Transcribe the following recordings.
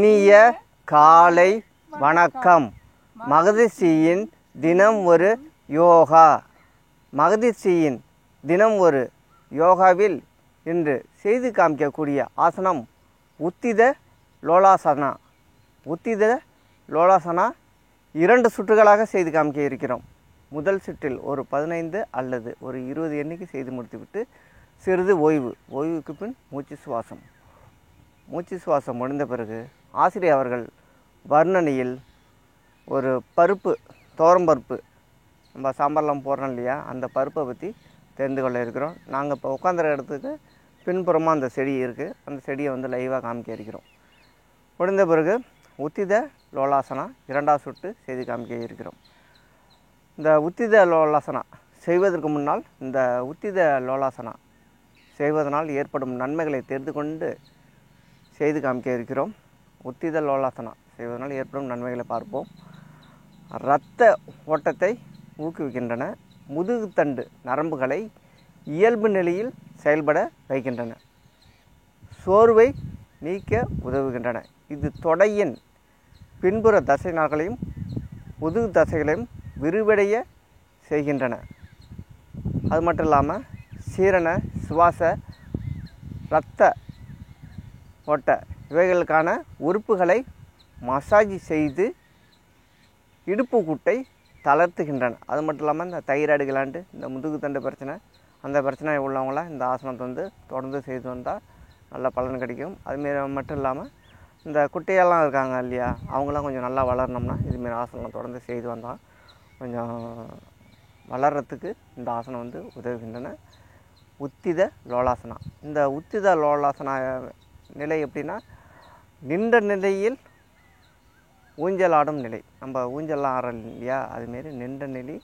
இனிய காலை வணக்கம். மகரிஷியின் தினம் ஒரு யோகா. மகரிஷியின் தினம் ஒரு யோகாவில் இன்று செய்து காமிக்கக்கூடிய ஆசனம் உத்தித லோலாசனா. உத்தித லோலாசனா 2 சுற்றுகளாக செய்து காமிக்க இருக்கிறோம். முதல் சுற்றில் ஒரு 15 அல்லது ஒரு 20 எண்ணிக்கை செய்து முடித்துவிட்டு சிறிது ஓய்வுக்கு பின் மூச்சு சுவாசம் முடிந்த பிறகு ஆசிரியர் அவர்கள் வர்ணனையில் ஒரு பருப்பு, தோரம்பருப்பு, நம்ம சாம்பார்லாம் போடுறோம் இல்லையா, அந்த பருப்பை பற்றி தெரிந்து கொள்ள இருக்கிறோம். நாங்கள் இப்போ உட்காந்துற இடத்துக்கு பின்புறமாக அந்த செடி இருக்குது. அந்த செடியை லைவாக காமிக்க இருக்கிறோம். முடிந்த பிறகு உத்தித லோலாசனா 2வது சுட்டு செய்து காமிக்க இருக்கிறோம். இந்த உத்தித லோலாசனா செய்வதற்கு முன்னால் இந்த உத்தித லோலாசனா செய்வதனால் ஏற்படும் நன்மைகளை தெரிந்து கொண்டு செய்து காமிக்க இருக்கிறோம். உத்தித லோலாசனா செய்வதனால் ஏற்படும் நன்மைகளை பார்ப்போம். இரத்த ஓட்டத்தை ஊக்குவிக்கின்றன. முதுகுத்தண்டு நரம்புகளை இயல்பு நிலையில் செயல்பட வைக்கின்றன. சோர்வை நீக்க உதவுகின்றன. இது தொடையின் பின்புற தசை நார்களையும் முதுகு தசைகளையும் விரிவடைய செய்கின்றன. அது மட்டும் இல்லாமல் சீரண, சுவாச, இரத்த ஓட்ட இவைகளுக்கான உறுப்புகளை மசாஜ் செய்து இடுப்பு கூட்டை தளர்த்துகின்றன. அது மட்டும் இல்லாமல் இந்த தைராய்டு கிளாண்டு, இந்த முதுகுத்தண்டு பிரச்சனை, அந்த பிரச்சனை உள்ளவங்களாம் இந்த ஆசனத்தை தொடர்ந்து செய்து வந்தால் நல்ல பலன் கிடைக்கும். அதுமாரி மட்டும் இல்லாமல் இந்த குட்டையெல்லாம் இருக்காங்க இல்லையா, அவங்களாம் கொஞ்சம் நல்லா வளரணும்னா இதுமாரி ஆசனம் தொடர்ந்து செய்து வந்தால் கொஞ்சம் வளர்கிறதுக்கு இந்த ஆசனம் உதவுகின்றன. உத்தித லோலாசனா. இந்த உத்தித லோலாசனா நிலை எப்படின்னா, நின்ற நிலையில் ஊஞ்சலாடும் நிலை. நம்ம ஊஞ்சல்லாம் ஆடுறோம் இல்லையா, அதுமாரி நின்ற நிலை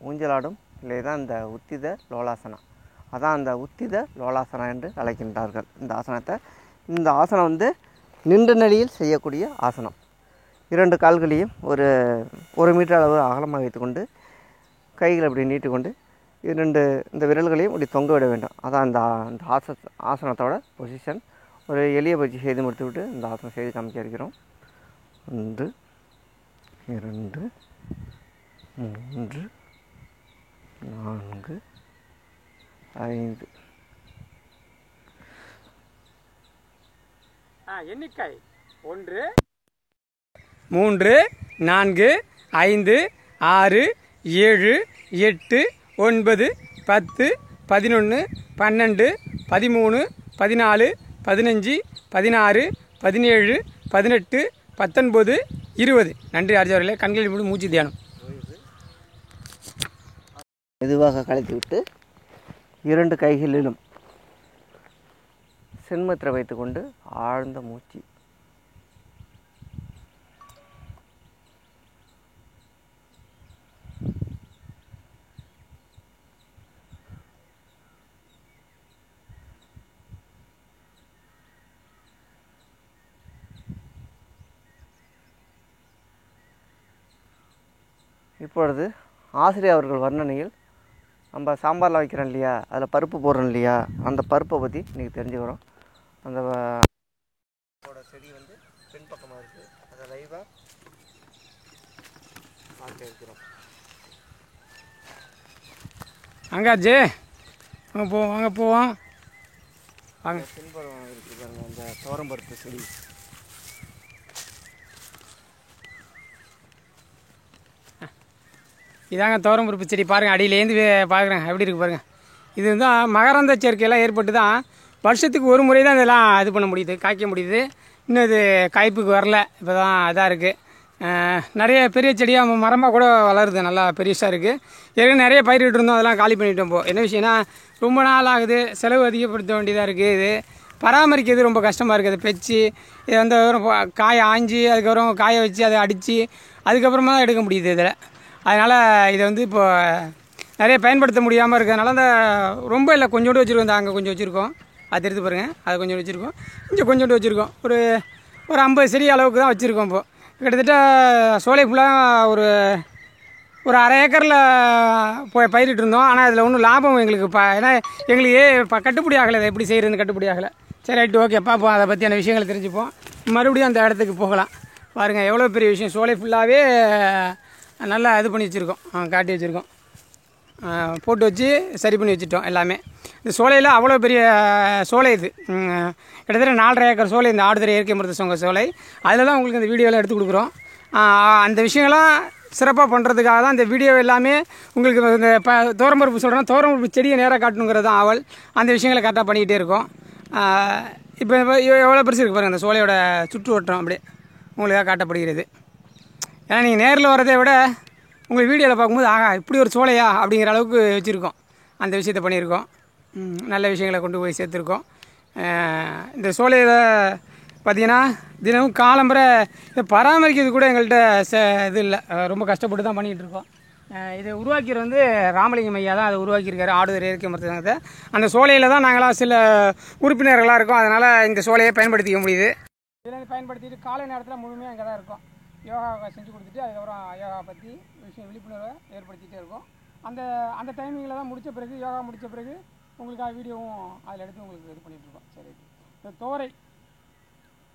ஊஞ்சலாடும் நிலை தான் இந்த உத்தித லோலாசனா. அதான் அந்த உத்தித லோலாசனா என்று அழைக்கின்றார்கள் இந்த ஆசனத்தை. இந்த ஆசனம் நின்ற நிலையில் செய்யக்கூடிய ஆசனம். 2 கால்களையும் ஒரு 1 மீட்டர் அளவு அகலமாக வைத்துக்கொண்டு கைகளை இப்படி நீட்டிக்கொண்டு இந்த விரல்களையும் இப்படி தொங்க விட வேண்டும். அதான் இந்த ஆசனத்தோட பொசிஷன். ஒரு எளிய பயிற்சி செய்து முடித்துவிட்டு இந்த ஆசனம் செய்து காமிக்க இருக்கிறோம். 1 2 3 4 5 எண்ணிக்கை 1 3 4 5 6 7 8 9 10 11 12 13 14 15 16 17 18 19 20. நன்றி ஆர்ஜவர்களே. கண்களில் போட்டு மூச்சு தியானம். மெதுவாக கலைத்துவிட்டு 2 கைகளிலும் சென்மத்திரை வைத்துக்கொண்டு ஆழ்ந்த மூச்சு. இப்பொழுது ஆசிரியர் அவர்கள் வர்ணனையில் நம்ம சாம்பாரில் வைக்கிறோம் இல்லையா, அதில் பருப்பு போடுறோம் இல்லையா, அந்த பருப்பை பற்றி இன்றைக்கி தெரிஞ்சுக்கிறோம். அந்த செடி பின்பக்கமாக இருக்குது. அதை லைவாக பார்க்க இருக்கிறோம். அங்காச்சு அங்கே போவோம் அங்கே பின்பக்கம் இருக்குது அந்த தோரம்பருப்பு செடி. இதாங்க துவரம்பருப்பு செடி. பாருங்கள், அடியிலேருந்து பார்க்குறேன் எப்படி இருக்குது பாருங்கள். இது மகரந்த சேர்க்கையெல்லாம் ஏற்பட்டு தான் வருஷத்துக்கு ஒரு முறை தான் இதெல்லாம் இது பண்ண முடியுது, காய்க்க முடியுது. இன்னும் இது காய்ப்புக்கு வரல, இப்போ தான் இதாக இருக்குது. நிறைய பெரிய செடியாக மரமாக கூட வளருது, நல்லா பெருசாக இருக்குது. ஏற்கனவே நிறைய பயிரிட்டு இருந்தோம், அதெல்லாம் காலி பண்ணிட்டோம். இப்போ என்ன விஷயம்னா, ரொம்ப நாள் ஆகுது, செலவு அதிகப்படுத்த வேண்டியதாக இருக்குது. இது பராமரிக்கிறது ரொம்ப கஷ்டமாக இருக்குது. அதை பெச்சு இது காய ஆஞ்சி அதுக்கப்புறம் காய வச்சு அதை அடித்து அதுக்கப்புறமா தான் எடுக்க முடியுது இதில். அதனால் இதை இப்போ நிறைய பயன்படுத்த முடியாமல் இருக்கிறதுனால அந்த ரொம்ப இல்லை, கொஞ்சோண்டு வச்சுருக்கோம். அங்கே கொஞ்சம் வச்சுருக்கோம், அது எடுத்து பாருங்கள். அதை கொஞ்சம் வச்சுருக்கோம், கொஞ்சோண்டு வச்சுருக்கோம். ஒரு 50 செடி அளவுக்கு தான் வச்சுருக்கோம். இப்போது கிட்டத்தட்ட சோலை ஃபுல்லாக ஒரு ஒரு அரை ஏக்கரில் பயிரிட்டு இருந்தோம். ஆனால் அதில் ஒன்றும் லாபம் எங்களுக்கு ஏன்னா எங்களுக்கு கட்டுப்படி ஆகலை. இதை எப்படி செய்கிறதுன்னு கட்டுப்படி ஆகலை. சரி ரைட்டு ஓகே பார்ப்போம், அதை பற்றியான விஷயங்களை தெரிஞ்சுப்போம். மறுபடியும் அந்த இடத்துக்கு போகலாம். பாருங்கள் எவ்வளோ பெரிய விஷயம், சோலை ஃபுல்லாகவே நல்லா இது பண்ணி வச்சுருக்கோம், காட்டி வச்சுருக்கோம், போட்டு வச்சு சரி பண்ணி வச்சுட்டோம் எல்லாமே. இந்த சோலையில் அவ்வளோ பெரிய சோலை இது, கிட்டத்தட்ட 4.5 ஏக்கர் சோலை, இந்த ஆடுதுறை இயற்கை மருத்துவ சோலை. அதில் தான் உங்களுக்கு இந்த வீடியோவில் எடுத்து கொடுக்குறோம். அந்த விஷயங்கள்லாம் சிறப்பாக பண்ணுறதுக்காக தான் இந்த வீடியோ எல்லாமே உங்களுக்கு. இந்த தோரம்பருப்பு சொல்கிறோன்னா தோரம்பருப்பு செடியை நேராக காட்டணுங்கிறது தான் ஆவல். அந்த விஷயங்களை கரெக்டாக பண்ணிக்கிட்டே இருக்கோம். இப்போ எவ்வளோ பெருசு இருக்குது பாருங்கள், அந்த சோலையோட சுற்று வட்டம் அப்படியே உங்களுக்காக காட்டப்படுகிறது. ஏன்னா நீங்கள் நேரில் வரதை விட உங்களுக்கு வீடியோவில் பார்க்கும்போது ஆகா இப்படி ஒரு சோலையா அப்படிங்கிற அளவுக்கு வச்சுருக்கோம். அந்த விஷயத்தை பண்ணியிருக்கோம், நல்ல விஷயங்களை கொண்டு போய் சேர்த்துருக்கோம். இந்த சோலையில் பார்த்திங்கன்னா தினமும் காலம்பரை இதை பராமரிக்கிறது கூட எங்கள்கிட்ட இது இல்லை, ரொம்ப கஷ்டப்பட்டு தான் பண்ணிகிட்டு இருக்கோம். இதை உருவாக்கியவர் வந்து ராமலிங்கம் ஐயா தான் அதை உருவாக்கியிருக்காரு, ஆடுதுறை இயற்கை மருத்துவ சங்கத்தை. அந்த சோலையில் தான் நாங்களாம் சில உறுப்பினர்களாக இருக்கோம், அதனால் இந்த சோலையை பயன்படுத்திக்க முடியுது. இதில் பயன்படுத்திட்டு காலை நேரத்தில் முழுமையாக இங்கே தான் இருக்கும். யோகா செஞ்சு கொடுத்துட்டு அதுக்கப்புறம் யோகா பற்றி விழிப்புணர்வை ஏற்படுத்திகிட்டே இருக்கும். அந்த டைமிங்கில் தான் முடித்த பிறகு, யோகா முடித்த பிறகு உங்களுக்காக வீடியோவும் அதில் எடுத்து உங்களுக்கு இது பண்ணிகிட்ருக்கோம். சரி, இந்த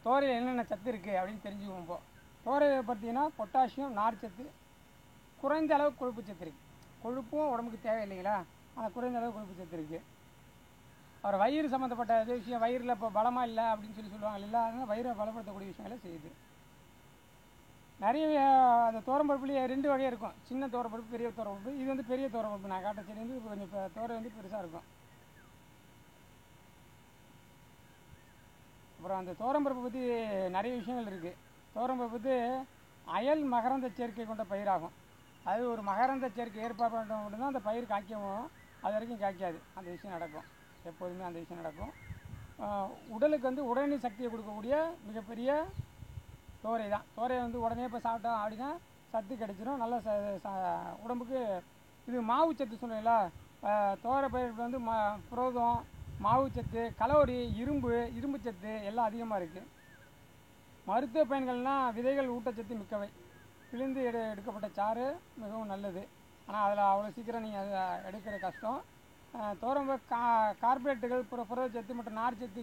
தோரையில் என்னென்ன சத்து இருக்குது அப்படின்னு தெரிஞ்சுக்குவோம். இப்போது தோரையை பார்த்தீங்கன்னா பொட்டாசியம், நார்ச்சத்து, குறைந்த அளவு கொழுப்பு சத்து இருக்குது. கொழுப்பும் உடம்புக்கு தேவை இல்லைங்களா, அந்த குறைந்த அளவு கொழுப்பு சத்து இருக்குது. அப்புறம் வயிறு சம்மந்தப்பட்ட விஷயம், வயிறில் இப்போ பலமாக இல்லை அப்படின்னு சொல்லுவாங்க இல்லைங்களா, அதனால் வயிறை பலப்படுத்தக்கூடிய விஷயங்களை செய்யுது. நிறைய அந்த தோரம்பருப்புலேயே 2 வகை இருக்கும், சின்ன தோரம்பருப்பு, பெரிய தோரம்பருப்பு. இது வந்து பெரிய தோரம்பருப்பு, நான் காட்ட செடி வந்து கொஞ்சம் தோரை வந்து பெருசாக இருக்கும். அப்புறம் அந்த தோரம்பருப்பை பற்றி நிறைய விஷயங்கள் இருக்குது. தோரம்பருப்பு வந்து அயல் மகரந்த சேர்க்கை கொண்ட பயிராகும். அது ஒரு மகரந்த சேர்க்கை ஏற்பாடு பண்ண மட்டும்தான் அந்த பயிர் காய்க்கவும், அது வரைக்கும் காய்க்காது. அந்த விஷயம் நடக்கும், எப்போதுமே அந்த விஷயம் நடக்கும். உடலுக்கு வந்து உடனடி சக்தியை கொடுக்கக்கூடிய மிகப்பெரிய தோரை தான். தோரையை வந்து உடனே இப்போ சாப்பிட்டோம் அப்படின்னா சத்து கிடைச்சிடும், நல்ல உடம்புக்கு. இது மாவு சத்து சொல்லுவீங்களா, தோரை பயிர் வந்து புரோதம், மாவுச்சத்து, கலோரி, இரும்பு சத்து எல்லாம் அதிகமாக இருக்குது. மருத்துவ பயன்கள்னால் விதைகள் ஊட்டச்சத்து மிக்கவை, பிழிந்து எடுக்கப்பட்ட சாறு மிகவும் நல்லது. ஆனால் அதில் அவ்வளோ சீக்கிரம் நீங்கள் அதை எடுக்கிற கஷ்டம். தோரம்பருப்பு கார்பரேட்டுகள், புரதச்சத்து மற்றும் நார்ச்சத்து,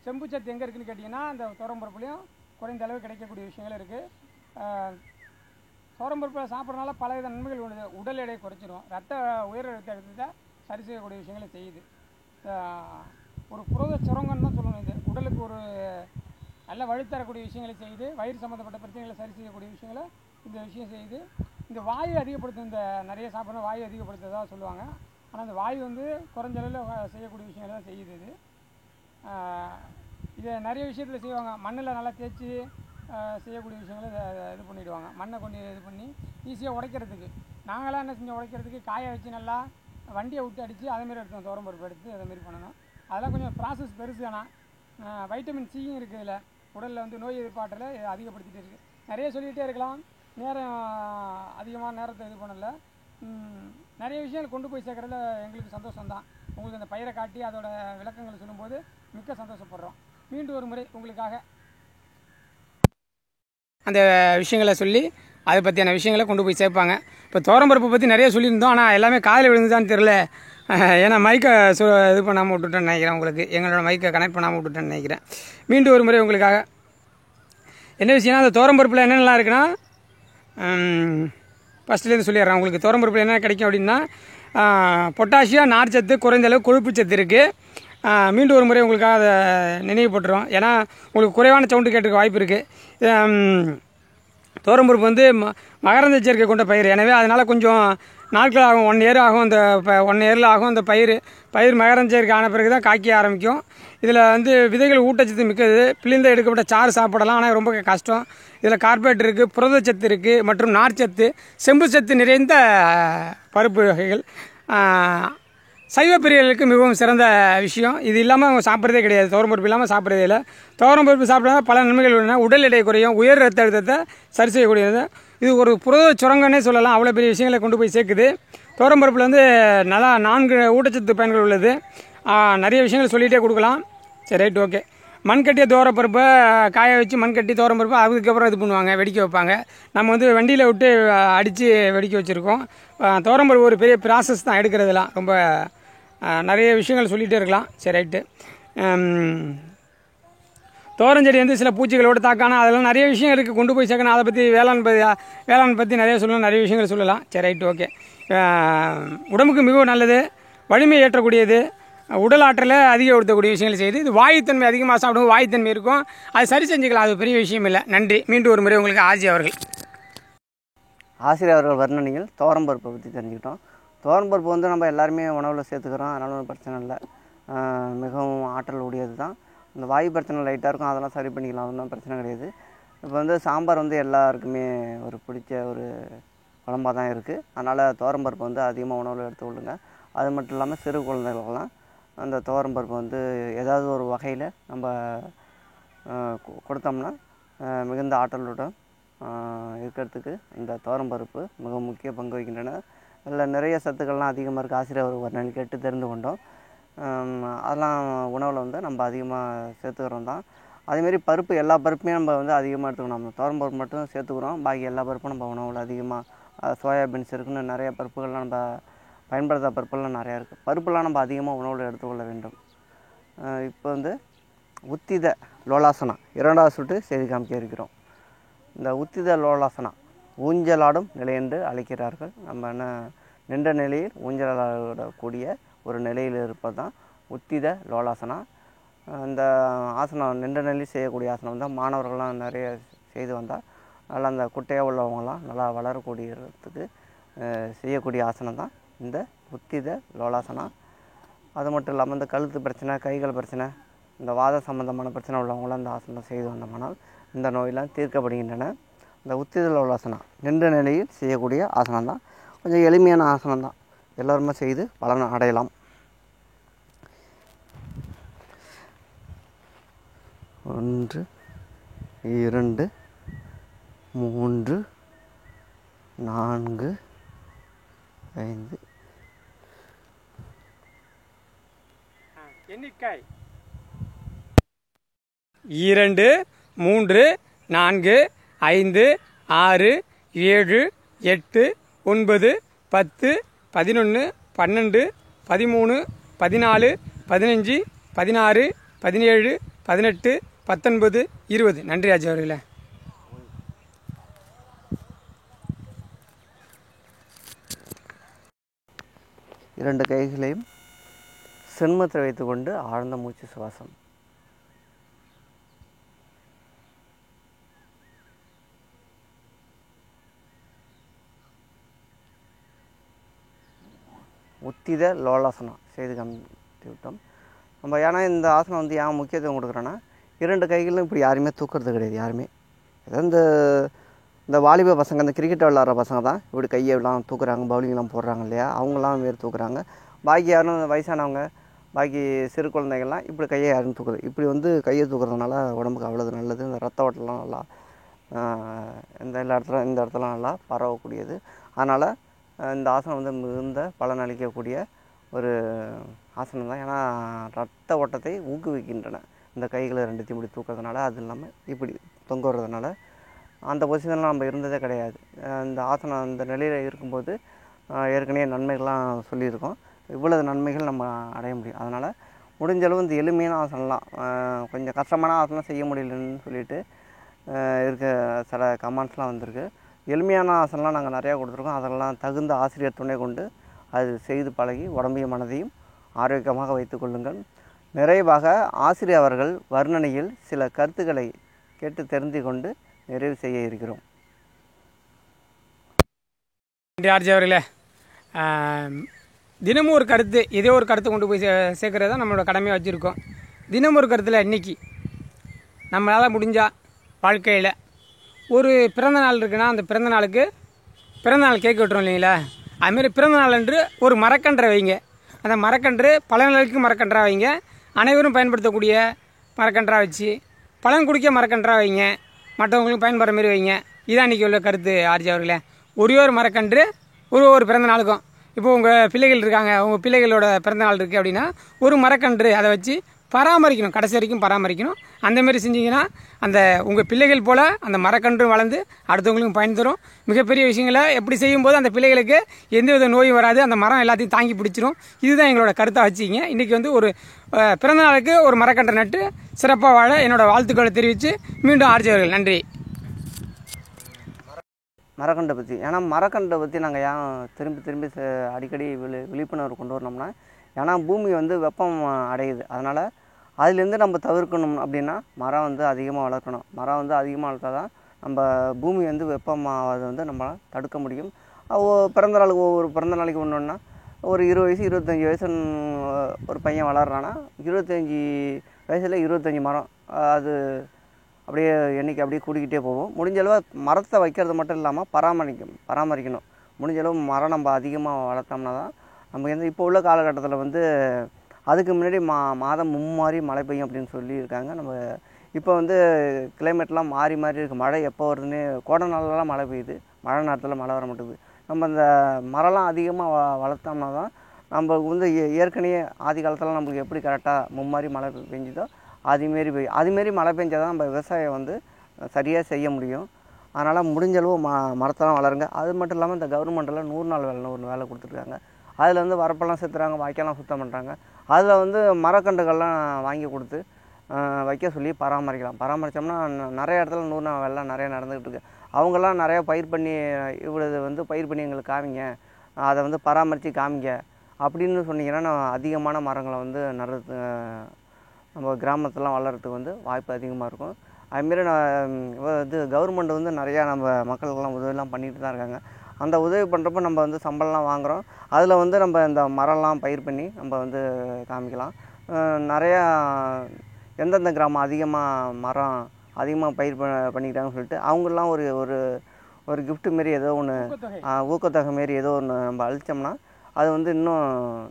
செம்புச்சத்து எங்கே இருக்குதுன்னு கேட்டிங்கன்னா அந்த தோரம்பருப்புலையும் குறைந்த அளவு கிடைக்கக்கூடிய விஷயங்கள் இருக்குது. தோரம்பருப்பில் சாப்பிட்றதுனால பலவித நன்மைகள் உண்டு. உடல் எடையை குறைச்சிடும், உயர் ரத்த அழுத்தத்தை சரி செய்யக்கூடிய விஷயங்களை செய்யுது. ஒரு புரத சுரங்கன்னு தான் சொல்லணும். இது உடலுக்கு ஒரு நல்ல வழித்தரக்கூடிய விஷயங்களை செய்யுது. வயிறு சம்மந்தப்பட்ட பிரச்சனைகளை சரி செய்யக்கூடிய விஷயங்களை இந்த விஷயம் செய்யுது. இந்த வாயு அதிகப்படுத்தும், இந்த நிறைய சாப்பிட்ற வாயு அதிகப்படுத்துறதா சொல்லுவாங்க. ஆனால் அந்த வாயு வந்து குறைஞ்ச அளவில் செய்யக்கூடிய விஷயங்களை தான் செய்யுது. இதை நிறைய விஷயத்தில் செய்வாங்க. மண்ணில் நல்லா தேய்ச்சி செய்யக்கூடிய விஷயங்களை இது பண்ணிவிடுவாங்க. மண்ணை கொண்டு இது பண்ணி ஈஸியாக உடைக்கிறதுக்கு. நாங்களாம் என்ன செஞ்சோம், உடைக்கிறதுக்கு காய வச்சு நல்லா வண்டியை விட்டு அடித்து அதேமாரி எடுத்தோம். தோரம்பருப்பு எடுத்து அதேமாரி பண்ணணும். அதெல்லாம் கொஞ்சம் ப்ராசஸ் பெருசு. ஆனால் வைட்டமின் சியும் இருக்குது இதில். உடலில் வந்து நோய் எதிர்ப்பாற்றலை அதிகப்படுத்திகிட்டே இருக்குது. நிறைய சொல்லிகிட்டே இருக்கலாம், நேரம் அதிகமாக நேரத்தை இது பண்ணலை. நிறைய விஷயங்கள் கொண்டு போய் சேர்க்குறதுல எங்களுக்கு சந்தோஷம்தான். உங்களுக்கு அந்த பயிரை காட்டி அதோட விளக்கங்களை சொல்லும்போது மிக்க சந்தோஷப்படுறோம். மீண்டும் ஒரு முறை உங்களுக்காக அந்த விஷயங்களை சொல்லி அதை பற்றியான விஷயங்களை கொண்டு போய் சேர்ப்பாங்க. இப்போ தோரம்பருப்பை பற்றி நிறைய சொல்லியிருந்தோம், ஆனால் எல்லாமே காதில் விழுந்துதான்னு தெரில. ஏன்னா மைக்கை இது பண்ணாமல் விட்டுட்டேன்னு நினைக்கிறேன். உங்களுக்கு எங்களோட மைக்கை கனெக்ட் பண்ணாமல் விட்டுட்டேன்னு நினைக்கிறேன். மீண்டும் ஒரு முறை உங்களுக்காக என்ன விஷயம்னா, அந்த தோரம்பருப்பில் என்னென்னலாம் இருக்குன்னா, ஃபஸ்ட்லேருந்து சொல்லிடுறேன். உங்களுக்கு தோரம்பருப்பில் என்ன கிடைக்கும் அப்படின்னா, பொட்டாசியம், நார்ச்சத்து, குறைந்த அளவு கொழுப்பு சத்து இருக்குது. மீண்டும் ஒரு முறை உங்களுக்காக அதை நினைவுபட்டுரும். ஏன்னா உங்களுக்கு குறைவான சவுண்டு கேட்டுக்க வாய்ப்பு இருக்குது. தோரம்பருப்பு வந்து மகரந்த சேர்க்கை கொண்ட பயிர். எனவே அதனால் கொஞ்சம் நாட்கள் ஆகும், 1 இயர் ஆகும். அந்த 1 இயரில் ஆகும். அந்த பயிர் மகரந்த சேர்க்கை ஆன பிறகு தான் காய்க்க ஆரம்பிக்கும். இதில் வந்து விதைகள் ஊட்டச்சத்து மிக்கது, பிழிந்த எடுக்கப்பட்ட சாறு சாப்பிடலாம், ஆனால் ரொம்ப கஷ்டம். இதில் கார்பரேட் இருக்குது, புரதச்சத்து இருக்குது மற்றும் நார்ச்சத்து, செம்பு சத்து நிறைந்த பருப்பு வகைகள். சைவ பிரியர்களுக்கு மிகவும் சிறந்த விஷயம். இது இல்லாமல் அவங்க சாப்பிட்றதே கிடையாது. தோரம்பருப்பு இல்லாமல் சாப்பிட்றதே இல்லை. தோரம்பருப்பு சாப்பிட்டா பல நன்மைகள் உள்ளன. உடல் எடை குறையும், உயர் ரத்த அழுத்தத்தை சரி செய்யக்கூடியது. இது ஒரு புரத சுரங்கன்னே சொல்லலாம். அவ்வளோ பெரிய விஷயங்களை கொண்டு போய் சேர்க்குது. தோரம்பருப்பில் வந்து நல்லா 4 ஊட்டச்சத்து பயன்கள் உள்ளது. நிறைய விஷயங்கள் சொல்லிகிட்டே கொடுக்கலாம். சரி ரைட் ஓகே. மண்கட்டிய தோரம்பருப்பை காய வச்சு மண்கட்டி தோரம்பருப்பை அதுக்கப்புறம் இது பண்ணுவாங்க, வெடிக்க வைப்பாங்க. நம்ம வந்து வண்டியில் விட்டு அடித்து வெடிக்க வச்சுருக்கோம். தோரம்பருப்பு ஒரு பெரிய ப்ராசஸ் தான் எடுக்கிறதுலாம். ரொம்ப நிறைய விஷயங்கள் சொல்லிகிட்டே இருக்கலாம். சரி ரைட்டு. தோரஞ்செடி வந்து சில பூச்சிகளோடு தாக்கான அதெல்லாம் நிறைய விஷயம் இருக்குது, கொண்டு போய் சேர்க்கணும். அதை பற்றி வேளாண் பற்றி நிறைய சொல்லலாம், நிறைய விஷயங்கள் சொல்லலாம். சரி, ரைட்டு, ஓகே. உடம்புக்கு மிகவும் நல்லது, வலிமை ஏற்றக்கூடியது, உடல் ஆற்றலை அதிகப்படுத்தக்கூடிய விஷயங்கள் செய்யுது. இது வாயுத்தன்மை அதிகமாக சாப்பிடும், வாயுத்தன்மை இருக்கும், அது சரி செஞ்சுக்கலாம், அது பெரிய விஷயம் இல்லை. நன்றி. மீண்டும் ஒரு முறை உங்களுக்கு ஆஜி அவர்கள். ஆசிரியர் அவர்கள் வர்ணனையில் துவரம்பருப்பை பற்றி தெரிஞ்சுக்கிட்டோம். துவரம்பருப்பு வந்து நம்ம எல்லாருமே உணவில் சேர்த்துக்கிறோம், அதனால ஒன்றும் பிரச்சனை இல்லை. மிகவும் ஆற்றல் உடையது தான். இந்த வாயு பிரச்சனை லைட்டாக இருக்கும், அதெல்லாம் சரி பண்ணிக்கலாம், ஒன்றும் பிரச்சனை கிடையாது. இப்போ வந்து சாம்பார் வந்து எல்லாருக்குமே ஒரு பிடிச்ச ஒரு குழம்பாக தான் இருக்குது. அதனால் துவரம்பருப்பு வந்து அதிகமாக உணவில் எடுத்துக்கொள்ளுங்க. அது மட்டும் இல்லாமல் சிறு குழந்தைகளுக்கெல்லாம் அந்த துவரம்பருப்பு வந்து ஏதாவது ஒரு வகையில் நம்ம கொடுத்தோம்னா மிகுந்த ஆற்றலுடன் இருக்கிறதுக்கு இந்த துவரம்பருப்பு மிக முக்கிய பங்கு வகிக்கின்றன. அதில் நிறைய சத்துக்கள்லாம் அதிகமாக இருக்குது. ஆசிரியர் ஒரு வர்ணனை கேட்டு தெரிந்து கொண்டோம். அதெல்லாம் உணவில் வந்து நம்ம அதிகமாக சேர்த்துக்கிறோம் தான். அதேமாரி பருப்பு, எல்லா பருப்புமே நம்ம வந்து அதிகமாக எடுத்துக்கணும். நம்ம துவரம்பருப்பு மட்டும் சேர்த்துக்கிறோம், பாக்கி எல்லா பருப்பும் நம்ம உணவில் அதிகமாக சோயாபீன்ஸ் இருக்குன்னு நிறைய பருப்புகள்லாம் நம்ம பயன்படுத்தாத பருப்புலாம் நிறையா இருக்குது. பருப்புலாம் நம்ம அதிகமாக உணவில் எடுத்துக்கொள்ள வேண்டும். இப்போ வந்து உத்தித லோலாசனா 2வது சுட்டு செய்து காமிக்க இருக்கிறோம். இந்த உத்தித லோலாசனா ஊஞ்சலாடும் நிலை என்று அழைக்கிறார்கள். நம்ம என்ன நின்ற நிலையில் ஊஞ்சலாடக்கூடிய ஒரு நிலையில் இருப்பது தான் உத்தித லோலாசனா. இந்த ஆசனம் நின்ற நிலையில் செய்யக்கூடிய ஆசனம் தான் மாணவர்கள்லாம் நிறைய செய்து வந்தால் நல்லா அந்த குட்டையாக உள்ளவங்களாம் நல்லா வளரக்கூடியதுக்கு செய்யக்கூடிய ஆசனம் தான் இந்த உத்தித லோலாசனா. அது மட்டும் இல்லாமல் இந்த கழுத்து பிரச்சனை, கைகள் பிரச்சனை, இந்த வாத சம்பந்தமான பிரச்சனை உள்ளவங்களாம் இந்த ஆசனம் செய்து வந்தோம்னால் இந்த நோயெல்லாம் தீர்க்கப்படுகின்றன. இந்த உத்தித லோலாசனா நின்ற நிலையில் செய்யக்கூடிய ஆசனம் தான். கொஞ்சம் எளிமையான ஆசனம் தான், எல்லோருமே செய்து பலன் அடையலாம். 1 2 3 4 5 எண்ணிக்கை 2 3 4 5 6 7 8 9 10 11 12 13 14 15 16 17 18 19 20. நன்றி ராஜா அவர்களே. இரண்டு கைகளையும் சென்மத்தில் வைத்துக்கொண்டு ஆழ்ந்த மூச்சு சுவாசம். உத்தித லோலாசனம் செய்து காமித்து விட்டோம். நம்ம ஏன்னா இந்த ஆசனம் வந்து ஏன் முக்கியத்துவம் கொடுக்குறோன்னா, 2 கைகளும் இப்படி யாருமே தூக்குறது கிடையாது. யாருமே ஏதோ இந்த வாலிப பசங்க, இந்த கிரிக்கெட் விளாட்ற பசங்க தான் இப்படி கையெல்லாம் தூக்குறாங்க, பவுலிங்லாம் போடுறாங்க இல்லையா, அவங்களாம் வேறு தூக்குறாங்க. பாக்கி யாரும் வயசானவங்க, பாக்கி சிறு குழந்தைகள்லாம் இப்படி கையை யாரும் தூக்குறது. இப்படி வந்து கையை தூக்குறதுனால உடம்புக்கு அவ்வளோது நல்லது. இந்த ரத்த ஓட்டலாம் நல்லா இந்த இடத்துல நல்லா பரவக்கூடியது. அதனால் இந்த ஆசனம் வந்து மிகுந்த பலன் அளிக்கக்கூடிய ஒரு ஆசனம் தான். ஏன்னா ரத்த ஓட்டத்தை ஊக்குவிக்கின்றன இந்த கைகளை 2த்தையும் இப்படி தூக்குறதுனால. அது இல்லாமல் இப்படி தொங்க விடுறதுனால அந்த பொசிஷனில் நம்ம இருந்ததே கிடையாது. இந்த ஆசனம் இந்த நிலையில் இருக்கும்போது ஏற்கனவே நன்மைகள்லாம் சொல்லியிருக்கோம். இவ்வளவு நன்மைகள் நம்ம அடைய முடியும். அதனால் முடிஞ்சளவு இந்த எளிமையான ஆசனம்லாம், கொஞ்சம் கஷ்டமான ஆசனம் செய்ய முடியலன்னு சொல்லிட்டு இருக்க சில கமெண்ட்ஸ்லாம் வந்திருக்கு. எளிமையான ஆசனம்லாம் நாங்கள் நிறையா கொடுத்துருக்கோம். அதெல்லாம் தகுந்த ஆசிரியர் துணை கொண்டு அது செய்து பழகி உடம்பையும் மனதையும் ஆரோக்கியமாக வைத்துக் கொள்ளுங்கள். நிறைவாக ஆசிரியர் அவர்கள் வர்ணனையில் சில கருத்துக்களை கேட்டு தெரிந்து கொண்டு நிறைவு செய்ய இருக்கிறோம். நன்றி ஆர்ஜி அவர்களே. தினமும் ஒரு கருத்து, இதே ஒரு கருத்து கொண்டு போய் சேர்க்கறது தான் நம்மளோட கடமையாக வச்சுருக்கோம். தினமும் ஒரு கருத்தில் இன்றைக்கி நம்மளால் முடிஞ்சால் வாழ்க்கையில் ஒரு பிறந்த நாள் இருக்குன்னா அந்த பிறந்த நாளுக்கு பிறந்தநாள் கேக் வெட்டுறோம் இல்லைங்களா, அதுமாரி பிறந்த நாள் அன்று ஒரு மரக்கன்றை வைங்க. அந்த மரக்கன்று பல நாளுக்கு மரக்கன்றாக வைங்க. அனைவரும் பயன்படுத்தக்கூடிய மரக்கன்றாக வச்சு பலன் குடிக்க மரக்கன்றாக வைங்க. மற்றவங்களுக்கு பயன்படுற மாரி வைங்க. இதான் இன்றைக்கி உள்ள கருத்து ஆர்ஜி அவர்களே. ஒரே ஒரு மரக்கன்று ஒரு பிறந்த நாளுக்கும். இப்போ உங்கள் பிள்ளைகள் இருக்காங்க, உங்கள் பிள்ளைகளோட பிறந்த நாள் இருக்குது அப்படின்னா ஒரு மரக்கன்று அதை வச்சு பராமரிக்கணும், கடைசி வரைக்கும் பராமரிக்கணும். அந்தமாரி செஞ்சிங்கன்னா அந்த உங்கள் பிள்ளைகள் போல் அந்த மரக்கன்று வளர்ந்து அடுத்தவங்களுக்கும் பயன் தரும். மிகப்பெரிய விஷயங்களை எப்படி செய்யும்போது அந்த பிள்ளைகளுக்கு எந்தவித நோயும் வராது, அந்த மரம் எல்லாத்தையும் தாங்கி பிடிச்சிரும். இதுதான் எங்களோட கருத்தாக வச்சுக்கிங்க. இன்றைக்கி வந்து ஒரு பிறந்த நாளுக்கு ஒரு மரக்கன்றை நட்டு சிறப்பாக வாழ என்னோடய வாழ்த்துக்களை தெரிவித்து மீண்டும் ஆர்ஜி அவர்கள் நன்றி. மரக்கண்டை பற்றி, ஏன்னா மரக்கண்டை பற்றி நாங்கள் ஏன் திரும்பி அடிக்கடி விழிப்புணர்வு கொண்டு வரணும்னா, ஏன்னா பூமி வந்து வெப்பம் அடையுது. அதனால் அதுலேருந்து நம்ம தவிர்க்கணும் அப்படின்னா மரம் வந்து அதிகமாக வளர்க்கணும். மரம் வந்து அதிகமாக வளர்த்தா தான் நம்ம பூமி வந்து வெப்பமாவது வந்து நம்மளால் தடுக்க முடியும். பிறந்த நாளுக்கு ஒவ்வொரு பிறந்த நாளைக்கு ஒன்றுன்னா ஒரு 20 வயசு 25 வயசு ஒரு பையன் வளர்றான்னா 25 வயசில் 25 மரம், அது அப்படியே எண்ணிக்கை அப்படியே கூடிக்கிட்டே போகும். முடிஞ்சளவு மரத்தை வைக்கிறது மட்டும் இல்லாமல் பராமரிக்கணும். முடிஞ்சளவு மரம் நம்ம அதிகமாக வளர்த்தோம்னா தான் நமக்கு எந்த இப்போ உள்ள காலகட்டத்தில் வந்து அதுக்கு முன்னாடி மாதம் மும்மாரி மழை பெய்யும் அப்படின்னு சொல்லியிருக்காங்க. நம்ம இப்போ வந்து கிளைமேட்லாம் மாறி இருக்குது. மழை எப்போ வருதுன்னு கோடை நாளெலாம் மழை பெய்யுது, மழை நேரத்தில் மழை வர மாட்டேங்குது. நம்ம இந்த மரம்லாம் அதிகமாக வளர்த்தோம்னா தான் நம்மளுக்கு வந்து ஏற்கனவே ஆதி காலத்தில் நம்மளுக்கு எப்படி கரெக்டாக மும்மாரி மழை பெஞ்சுதோ அதுமாரி மழை பெஞ்சால் தான் நம்ம விவசாயம் வந்து சரியாக செய்ய முடியும். அதனால் முடிஞ்சளவு மரத்தெல்லாம் வளருங்க. அது மட்டும் இல்லாமல் இந்த கவர்மெண்ட்டில் 100 நாள் வேலைன்னு ஒரு வேலை கொடுத்துருக்காங்க. அதில் வந்து வரப்பெல்லாம் சுற்றுறாங்க, வாய்க்காலாம் சுத்தம் பண்ணுறாங்க. அதில் வந்து மரக்கன்றுகள்லாம் வாங்கி கொடுத்து வைக்க சொல்லி பராமரித்தோம்னா நிறைய இடத்துல 100 நாள் வேலை நிறையா நடந்துக்கிட்டு இருக்குது. அவங்கெல்லாம் நிறையா பயிர் பண்ணி இவ்வளவு வந்து பயிர் பண்ணி எங்களுக்கு காமிங்க, அதை வந்து பராமரித்து காமிங்க அப்படின்னு சொன்னீங்கன்னா நான் அதிகமான மரங்களை வந்து நம்ம கிராமத்துலாம் வளர்கிறதுக்கு வந்து வாய்ப்பு அதிகமாக இருக்கும். அதுமாரி இது கவர்மெண்ட் வந்து நிறையா நம்ம மக்களுக்கெல்லாம் உதவிலாம் பண்ணிட்டு தான் இருக்காங்க. அந்த உதவி பண்ணுறப்ப நம்ம வந்து சம்பளம்லாம் வாங்குகிறோம். அதில் வந்து நம்ம இந்த மரம்லாம் பயிர் பண்ணி நம்ம வந்து காமிக்கலாம். நிறையா எந்தெந்த கிராமம் அதிகமாக மரம் அதிகமாக பயிர் பண்ணிக்கிட்டாங்கன்னு சொல்லிட்டு அவங்களாம் ஒரு கிஃப்ட் மாரி ஏதோ ஒன்று, ஊக்கத்தொகை மாரி ஏதோ ஒன்று நம்ம அழித்தோம்னா அது வந்து இன்னும்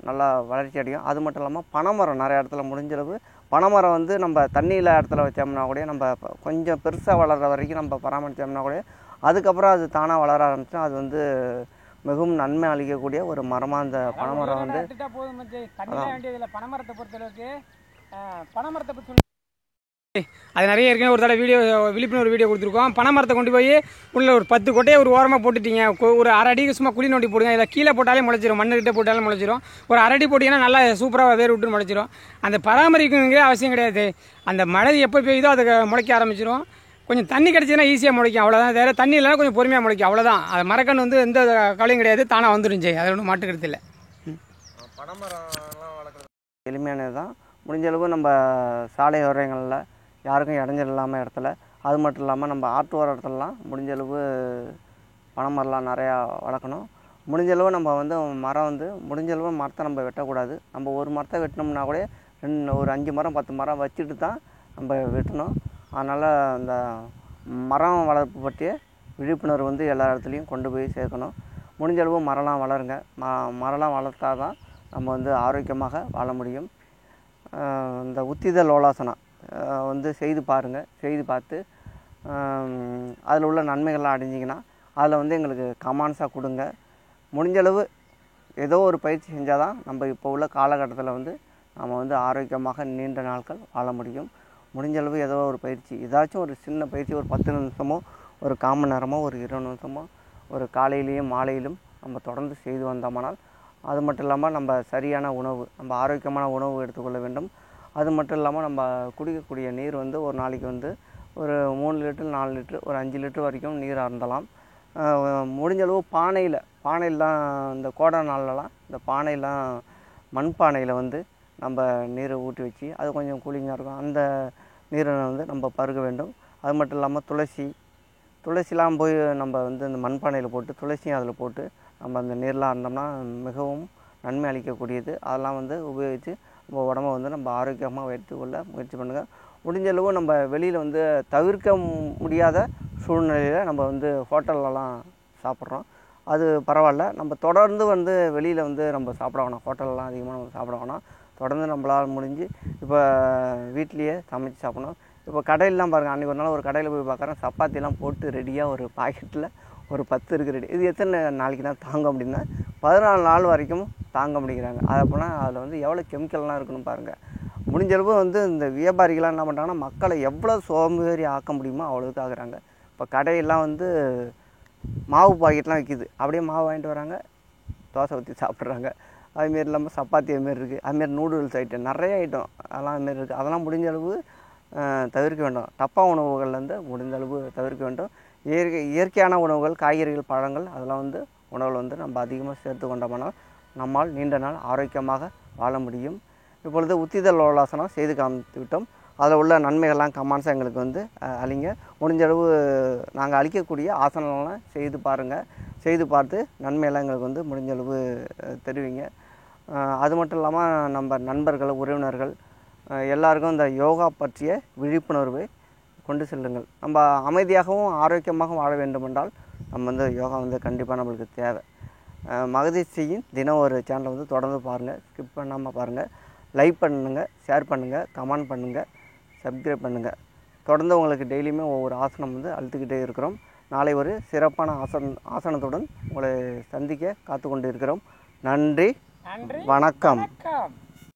நல்லா வளர்ச்சி அடையும். அது மட்டும் இல்லாமல் பனைமரம் நிறைய இடத்துல முடிஞ்சளவு பனைமரம் வந்து நம்ம தண்ணியில் இடத்துல வச்சோம்னா கூட நம்ம கொஞ்சம் பெருசாக வளர்கிற வரைக்கும் நம்ம பராமரித்தோம்னா கூட அதுக்கப்புறம் அது தானாக வளர ஆரம்பிச்சோம். அது வந்து மிகவும் நன்மை அளிக்கக்கூடிய ஒரு மரமாக இந்த பனைமரம் வந்து பனைமரத்தை பொறுத்தளவுக்கு பனைமரத்தை பற்றி அது நிறைய ஏற்கனவே ஒரு தடவை விழிப்புணர்வு வீடியோ கொடுத்துருக்கோம். பனைமரத்தை கொண்டு போய் உள்ள ஒரு 10 கொட்டையை ஒரு ஓரமாக போட்டுட்டீங்க, ஒரு அரை அடிக்கு சும்மா குழி நோண்டி போடுங்க. இதில் கீழே போட்டாலே முளைச்சிரும், மண்ணுக்கிட்ட போட்டாலும் முளைச்சிரும். ஒரு அரை அடி போட்டிங்கன்னா நல்லா சூப்பராக வேர் விட்டு முளைச்சிரும். அந்த பராமரிக்கணுங்கிற அவசியம் கிடையாது. அந்த மழை எப்போ பெய்யுதோ அதுக்கு முளைக்க ஆரம்பிச்சிடும். கொஞ்சம் தண்ணி கிடச்சிதுன்னா ஈஸியாக முளைக்கும், அவ்வளோதான். வேறு தண்ணி இல்லைனா கொஞ்சம் பொறுமையாக முளைக்கும், அவ்வளோதான். அது மரக்கன்று வந்து எந்த கவலையும் கிடையாது, தானாக வந்துருந்துச்சு. அது ஒன்றும் மாட்டுக்கிறது இல்லை. பனைமரம்லாம் வளர்க்குறது எளிமையானது தான். முடிஞ்சளவு நம்ம சாலை ஓரங்களில் யாருக்கும் இடைஞ்சல் இல்லாமல் இடத்துல, அது மட்டும் இல்லாமல் நம்ம ஆற்று வர இடத்துலலாம் முடிஞ்சளவு பனைமரம்லாம் நிறையா வளர்க்கணும். முடிஞ்சளவு நம்ம வந்து மரம் வந்து முடிஞ்சளவு மரத்தை நம்ம வெட்டக்கூடாது. நம்ம ஒரு மரத்தை வெட்டினோம்னா கூட ஒரு 5 மரம் 10 மரம் வச்சுட்டு தான் நம்ம வெட்டணும். அதனால் அந்த மரம் வளர்ப்பு பற்றிய விழிப்புணர்வு வந்து எல்லா இடத்துலையும் கொண்டு போய் சேர்க்கணும். முடிஞ்சளவு மரம்லாம் வளருங்க. மரம்லாம் வளர்த்தா தான் நம்ம வந்து ஆரோக்கியமாக வாழ முடியும். இந்த உத்தித லோலாசனம் வந்து செய்து பாருங்கள். செய்து பார்த்து அதில் உள்ள நன்மைகள்லாம் அடைஞ்சிங்கன்னா அதில் வந்து எங்களுக்கு கமெண்ட்ஸாக கொடுங்க. முடிஞ்சளவு ஏதோ ஒரு பயிற்சி செஞ்சால் தான் நம்ம இப்போ உள்ள காலகட்டத்தில் வந்து நம்ம வந்து ஆரோக்கியமாக நீண்ட நாட்கள் வாழ முடியும். முடிஞ்சளவு ஏதோ ஒரு பயிற்சி, ஏதாச்சும் ஒரு சின்ன பயிற்சி, ஒரு 10 நிமிஷமோ ஒரு 1/4 மணி நேரமோ ஒரு 20 நிமிஷமோ ஒரு காலையிலையும் மாலையிலும் நம்ம தொடர்ந்து செய்து வந்தோம்னால், அது மட்டும் இல்லாமல் நம்ம சரியான உணவு, நம்ம ஆரோக்கியமான உணவு எடுத்துக்கொள்ள வேண்டும். அது மட்டும் இல்லாமல் நம்ம குடிக்கக்கூடிய நீர் வந்து ஒரு நாளைக்கு வந்து ஒரு 3 லிட்டர் 4 லிட்டர் ஒரு 5 லிட்டர் வரைக்கும் நீர் அருந்தலாம். முடிஞ்சளவு பானையெல்லாம் இந்த கோடை நாள்லலாம் இந்த பானையெல்லாம் மண்பானையில் வந்து நம்ம நீரை ஊற்றி வச்சு அது கொஞ்சம் கூலிங்காக இருக்கும். அந்த நீரை வந்து நம்ம பருக வேண்டும். அது மட்டும் இல்லாமல் துளசிலாம் போய் நம்ம வந்து இந்த மண்பானையில் போட்டு துளசியும் அதில் போட்டு நம்ம அந்த நீர்லாம் இருந்தோம்னா மிகவும் நன்மை அளிக்கக்கூடியது. அதெல்லாம் வந்து உபயோகித்து நம்ம உடம்பை வந்து நம்ம ஆரோக்கியமாக வைத்துக்கொள்ள முயற்சி பண்ணுங்கள். முடிஞ்சளவு நம்ம வெளியில் வந்து தவிர்க்க முடியாத சூழ்நிலையில் நம்ம வந்து ஹோட்டல்லலாம் சாப்பிட்றோம், அது பரவாயில்ல. நம்ம தொடர்ந்து வந்து வெளியில் வந்து நம்ம சாப்பிட வேணாம், ஹோட்டல்லாம் அதிகமாக நம்ம சாப்பிட வேணாம். தொடர்ந்து நம்மளால் முடிஞ்சு இப்போ வீட்லேயே சமைச்சு சாப்பிடணும். இப்போ கடையிலலாம் பாருங்கள், அன்றைக்கி ஒரு நாள் ஒரு கடையில் போய் பார்க்குறேன், சப்பாத்திலாம் போட்டு ரெடியாக ஒரு பாக்கெட்டில் ஒரு 10 இருக்குது ரெடி. இது எத்தனை நாளைக்கு தான் தாங்க அப்படின்னா 14 நாள் வரைக்கும் தாங்க முடிக்கிறாங்க. அது அப்படின்னா அதில் வந்து எவ்வளோ கெமிக்கல்லாம் இருக்குன்னு பாருங்கள். முடிஞ்சளவு வந்து இந்த வியாபாரிகள்லாம் என்ன பண்ணுறாங்கன்னா மக்களை எவ்வளோ சோம்பேறி ஆக்க முடியுமோ அவ்வளோக்கு ஆகுறாங்க. இப்போ கடையெல்லாம் வந்து மாவு பாக்கெட்லாம் விற்கிது, அப்படியே மாவு வாங்கிட்டு வராங்க, தோசை ஊற்றி சாப்பிட்றாங்க. அதுமாரி இல்லாமல் சப்பாத்தி அதுமாரி இருக்குது, அதுமாரி நூடுல்ஸ் ஐட்டம் நிறைய ஐட்டம் அதெல்லாம் அதுமாரி இருக்குது. அதெல்லாம் முடிஞ்ச அளவு தவிர்க்க வேண்டும். டப்பா உணவுகள்லேருந்து முடிந்த அளவு தவிர்க்க வேண்டும். இயற்கையான உணவுகள், காய்கறிகள், பழங்கள் அதெல்லாம் வந்து உணவில் வந்து நம்ம அதிகமாக சேர்த்து கொண்டோம்னால் நம்மால் நீண்ட நாள் ஆரோக்கியமாக வாழ முடியும். இப்பொழுது உத்திதல் யோகாசனம் செய்து காமித்து விட்டோம். அதில் உள்ள நன்மைகள்லாம் கமெண்ட்ஸாக எங்களுக்கு வந்து அழிங்க. முடிஞ்சளவு நாங்கள் அளிக்கக்கூடிய ஆசனங்கள்லாம் செய்து பாருங்கள். செய்து பார்த்து நன்மையெல்லாம் எங்களுக்கு வந்து முடிஞ்சளவு தெரிவிங்க. அது மட்டும் இல்லாமல் நம்ம நண்பர்கள், உறவினர்கள் எல்லாருக்கும் இந்த யோகா பற்றிய விழிப்புணர்வை கொண்டு செல்லுங்கள். நம்ம அமைதியாகவும் ஆரோக்கியமாகவும் வாழ வேண்டுமென்றால் நம்ம வந்து யோகா வந்து கண்டிப்பாக நம்மளுக்கு தேவை. மகதீஷியின் தினம் ஒரு சேனலை வந்து தொடர்ந்து பாருங்கள், ஸ்கிப் பண்ணாமல் பாருங்கள். லைக் பண்ணுங்கள், ஷேர் பண்ணுங்கள், கமெண்ட் பண்ணுங்கள், சப்ஸ்கிரைப் பண்ணுங்கள். தொடர்ந்து உங்களுக்கு டெய்லியுமே ஒவ்வொரு ஆசனம் வந்து அழுத்துக்கிட்டே இருக்கிறோம். நாளை ஒரு சிறப்பான ஆசனத்துடன் உங்களை சந்திக்க காத்து கொண்டு இருக்கிறோம். நன்றி, வணக்கம்.